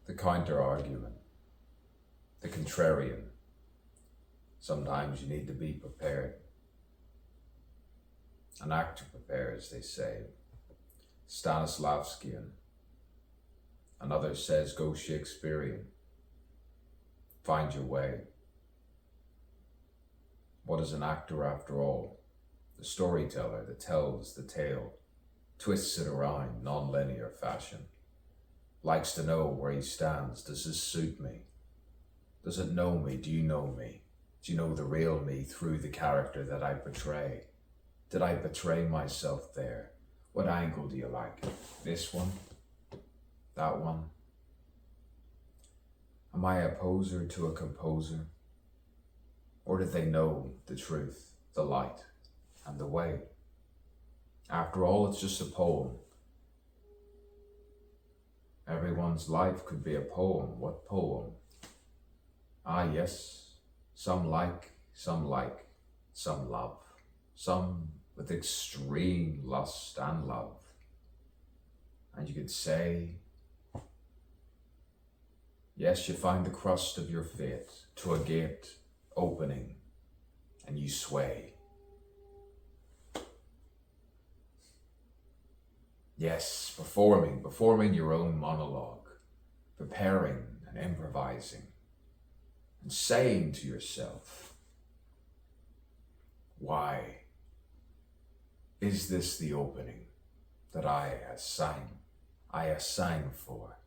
the counter-argument, the contrarian. Sometimes you need to be prepared. An actor prepares, they say. Stanislavskian. Another says, go Shakespearean. Find your way. What is an actor after all? The storyteller that tells the tale, twists it around non-linear fashion, likes to know where he stands. Does this suit me? Does it know me? Do you know me? Do you know the real me through the character that I portray? Did I betray myself there? What angle do you like? This one? That one? Am I a poser to a composer? Or did they know the truth, the light, and the way? After all, it's just a poem. Everyone's life could be a poem. What poem? Ah, yes, some like, some love, some with extreme lust and love. And you could say, yes, you find the crust of your fate to a gate opening, and you sway. Yes, performing your own monologue, preparing and improvising, and saying to yourself, why is this the opening that I sang for?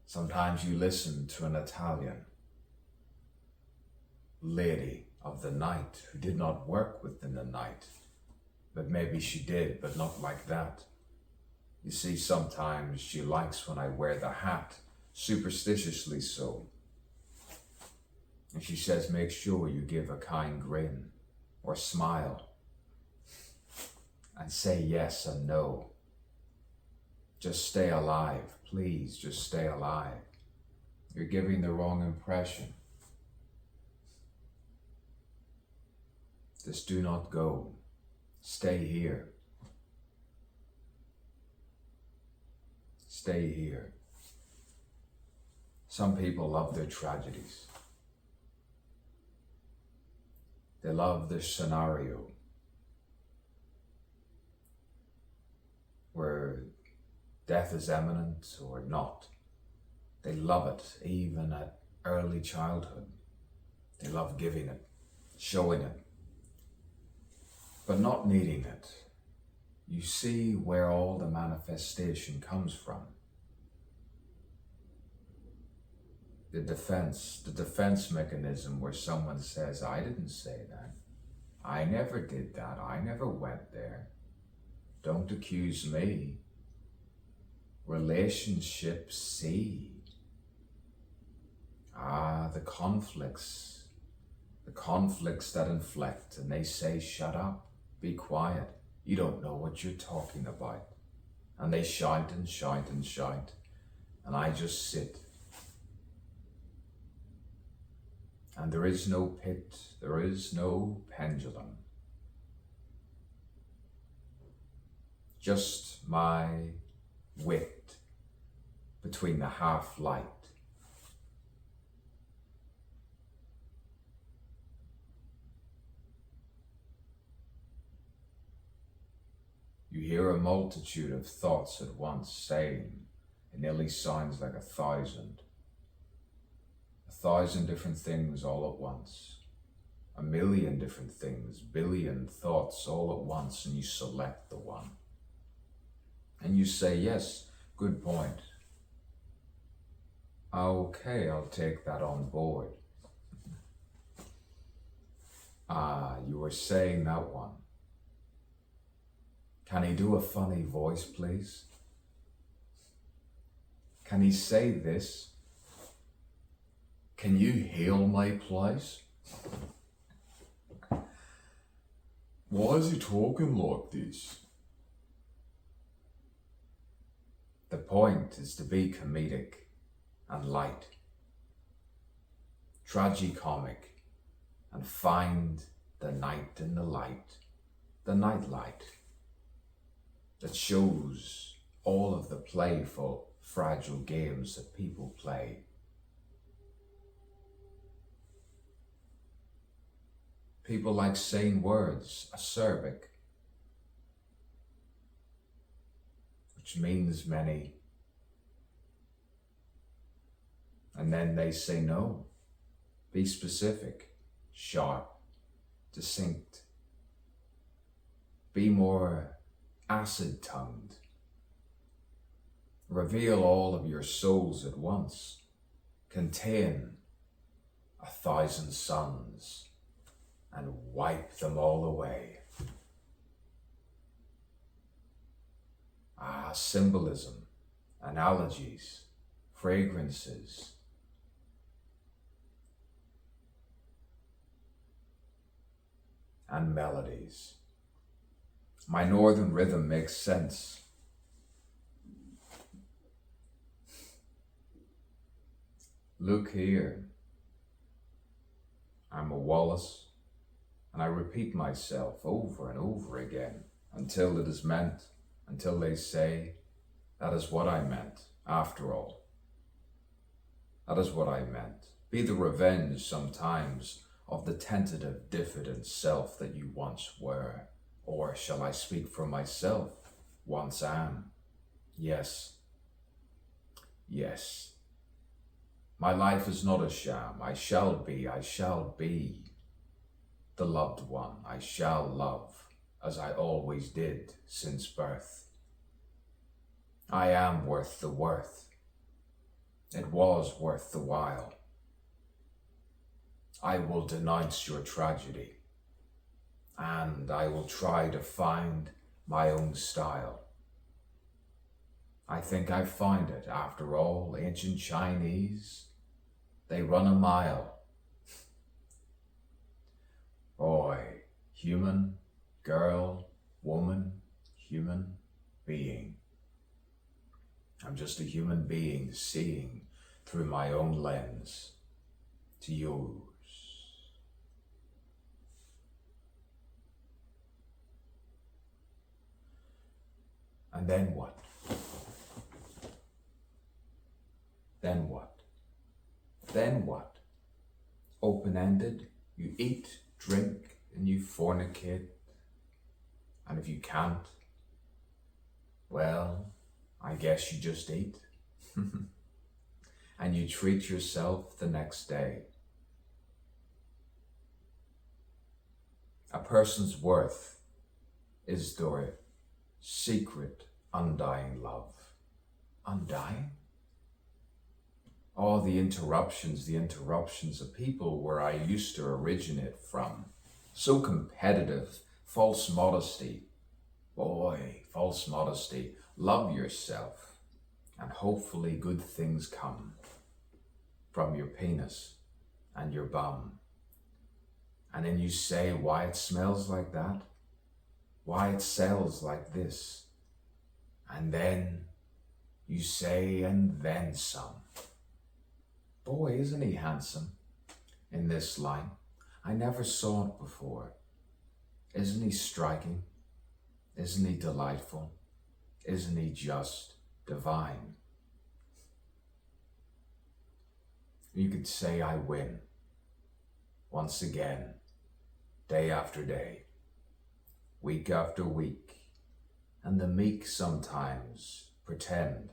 Sometimes you listen to an Italian lady of the night who did not work within the night, but maybe she did, but not like that. You see, sometimes she likes when I wear the hat, superstitiously so. And she says, make sure you give a kind grin or smile and say yes and no. Just stay alive, please, just stay alive. You're giving the wrong impression. Just do not go. Stay here. Stay here. Some people love their tragedies. They love their scenario where death is imminent or not. They love it even at early childhood. They love giving it, showing it, but not needing it. You see where all the manifestation comes from. The defense mechanism where someone says, I didn't say that. I never did that. I never went there. Don't accuse me. Relationships see. The conflicts that inflect, and they say, shut up, be quiet. You don't know what you're talking about. And they shout and shout and shout. And I just sit. And there is no pit, there is no pendulum. Just my wit between the half light. You hear a multitude of thoughts at once saying, it nearly sounds like 1,000. 1,000 different things all at once. 1,000,000 different things, billion thoughts all at once, and you select the one. And you say, yes, good point. Okay, I'll take that on board. You were saying that one. Can he do a funny voice, please? Can he say this? Can you heal my place? Why is he talking like this? The point is to be comedic and light, tragicomic, and find the night in the light, the night light that shows all of the playful fragile games that people play. People like saying words, acerbic, which means many, and then they say no. Be specific, sharp, distinct. Be more acid-tongued. Reveal all of your souls at once. Contain 1,000 suns and wipe them all away. Symbolism, analogies, fragrances. And melodies. My northern rhythm makes sense. Look here. I'm a Wallace, and I repeat myself over and over again until it is meant, until they say, that is what I meant, after all. That is what I meant. Be the revenge sometimes of the tentative, diffident self that you once were. Or shall I speak for myself, once am? Yes. Yes. My life is not a sham. I shall be the loved one. I shall love as I always did since birth. I am worth the worth. It was worth the while. I will denounce your tragedy, and I will try to find my own style. I think I find it, after all. Ancient Chinese, they run a mile. Boy, human, girl, woman, human being. I'm just a human being seeing through my own lens to yours. And then what? Then what? Then what? Open-ended, you eat, drink, and you fornicate. And if you can't, well, I guess you just eat. And you treat yourself the next day. A person's worth is their secret, undying love. Undying? All the interruptions of people where I used to originate from. So competitive, false modesty. Boy, false modesty. Love yourself, and hopefully good things come from your penis and your bum. And then you say why it smells like that, why it sells like this. And then you say, and then some. Boy, isn't he handsome in this line? I never saw it before. Isn't he striking? Isn't he delightful? Isn't he just divine? You could say I win. Once again, day after day, week after week, and the meek sometimes pretend,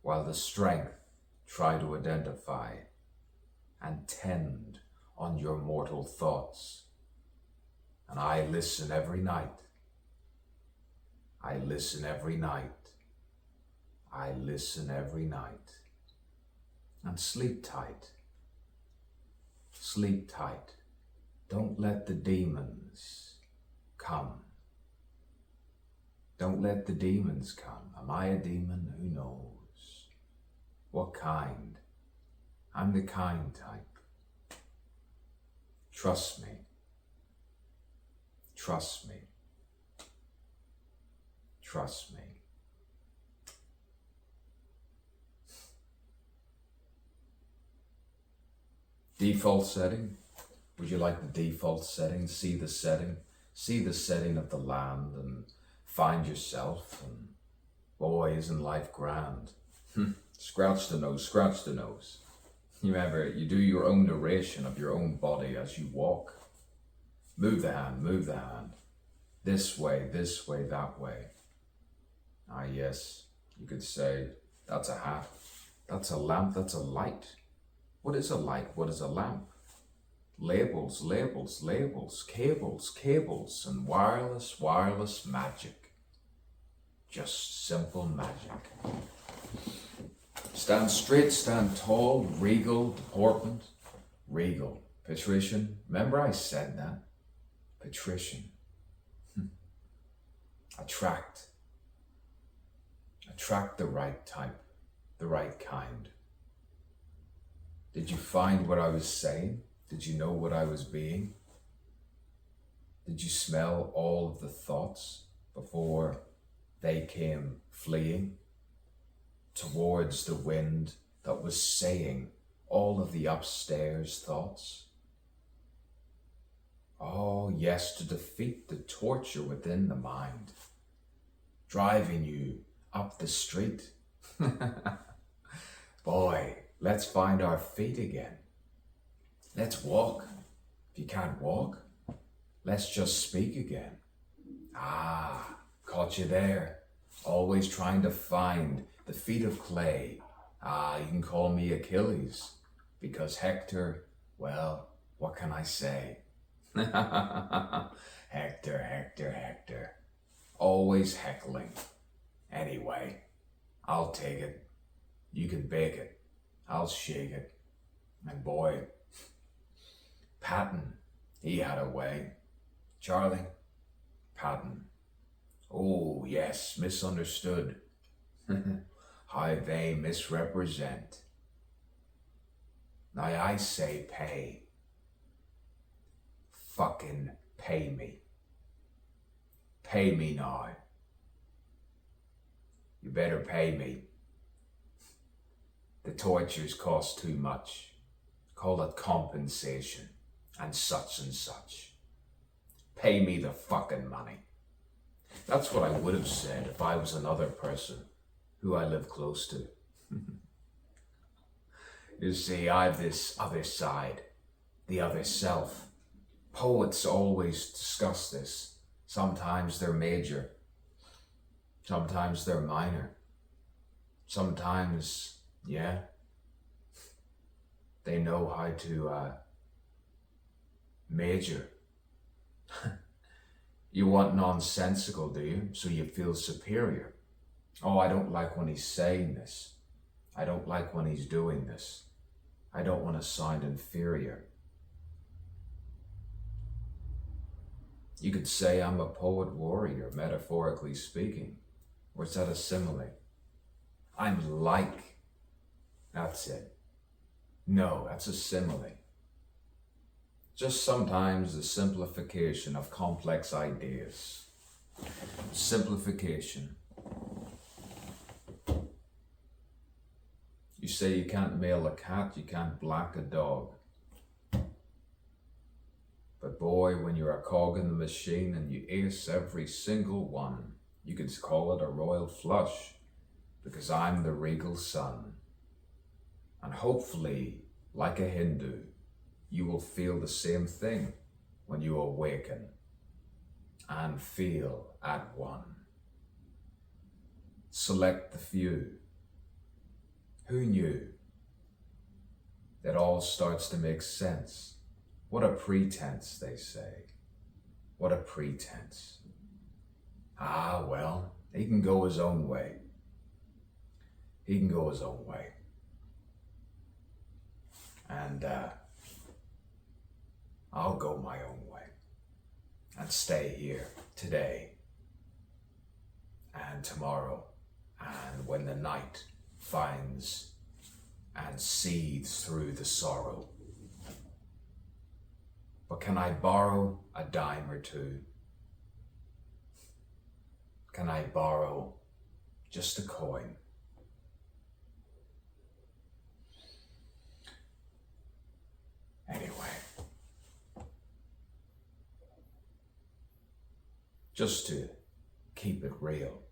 while the strength try to identify and tend on your mortal thoughts. And I listen every night. I listen every night. I listen every night. And sleep tight. Sleep tight. Don't let the demons come. Don't let the demons come. Am I a demon? Who knows? What kind? I'm the kind type. Trust me. Trust me. Trust me. Default setting. Would you like the default setting? See the setting. See the setting of the land and find yourself and Boy, isn't life grand. Scratch the nose, scratch the nose. You remember, you do your own narration of your own body as you walk. Move the hand, move the hand. This way, that way. Ah, yes, you could say, that's a hat, that's a lamp, that's a light. What is a light? What is a lamp? Labels, labels, labels, cables, cables, and wireless, wireless magic. Just simple magic. Stand straight, stand tall, regal, deportment, regal. Patrician, remember I said that? Patrician. Attract. Attract the right type, the right kind. Did you find what I was saying? Did you know what I was being? Did you smell all of the thoughts before they came fleeing towards the wind that was saying all of the upstairs thoughts? Oh yes, to defeat the torture within the mind, driving you up the street. Boy, let's find our feet again. Let's walk. If you can't walk, let's just speak again. Ah, caught you there. Always trying to find the feet of clay. Ah, you can call me Achilles, because Hector, well, what can I say? Hector, Hector, Hector. Always heckling. Anyway, I'll take it. You can bake it. I'll shake it. And boy, Patton, he had a way. Charlie, Patton. Oh yes, misunderstood. How they misrepresent. Now I say pay. Fucking pay me. Pay me now. You better pay me. The tortures cost too much. Call it compensation and such and such. Pay me the fucking money. That's what I would have said if I was another person who I live close to. You see, I've this other side, the other self. Poets always discuss this. Sometimes they're major. Sometimes they're minor. Sometimes, yeah, they know how to major. You want nonsensical, do you? So you feel superior. Oh, I don't like when he's saying this. I don't like when he's doing this. I don't want to sound inferior. You could say I'm a poet warrior, metaphorically speaking. Or is that a simile? I'm like. That's it. No, that's a simile. Just sometimes the simplification of complex ideas. Simplification. You say you can't mail a cat, you can't black a dog. But boy, when you're a cog in the machine and you ace every single one, you could call it a royal flush, because I'm the regal sun. And hopefully, like a Hindu, you will feel the same thing when you awaken and feel at one. Select the few. Who knew? That all starts to make sense. What a pretense, they say. What a pretense. Ah, well, he can go his own way. He can go his own way. And I'll go my own way and stay here today and tomorrow, and when the night finds and seethes through the sorrow. But can I borrow a dime or two? Can I borrow just a coin? Anyway, just to keep it real.